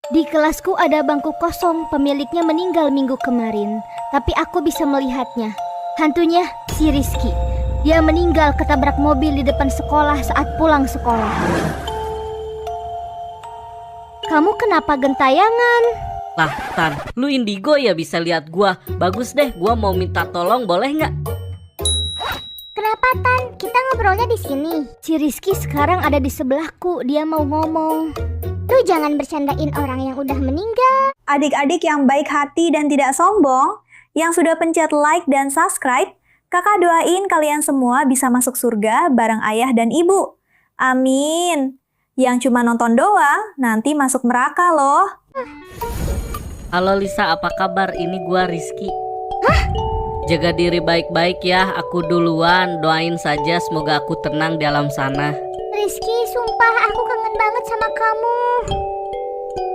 Di kelasku ada bangku kosong, pemiliknya meninggal minggu kemarin. Tapi aku bisa melihatnya. Hantunya si Rizky. Dia meninggal ketabrak mobil di depan sekolah saat pulang sekolah. Kamu kenapa gentayangan? Lah, Tan, lu indigo ya bisa lihat gua. Bagus deh, gua mau minta tolong, boleh nggak? Kenapa Tan? Kita ngobrolnya di sini. Si Rizky sekarang ada di sebelahku, dia mau ngomong. Lu jangan bercandain orang yang udah meninggal. Adik-adik yang baik hati dan tidak sombong, yang sudah pencet like dan subscribe, kakak doain kalian semua bisa masuk surga bareng ayah dan ibu. Amin. Yang cuma nonton doang, nanti masuk neraka loh. Halo Lisa, apa kabar? Ini gua Rizky. Jaga diri baik-baik ya, aku duluan. Doain saja semoga aku tenang di alam sana. Rizky, sumpah aku kangen banget sama kamu.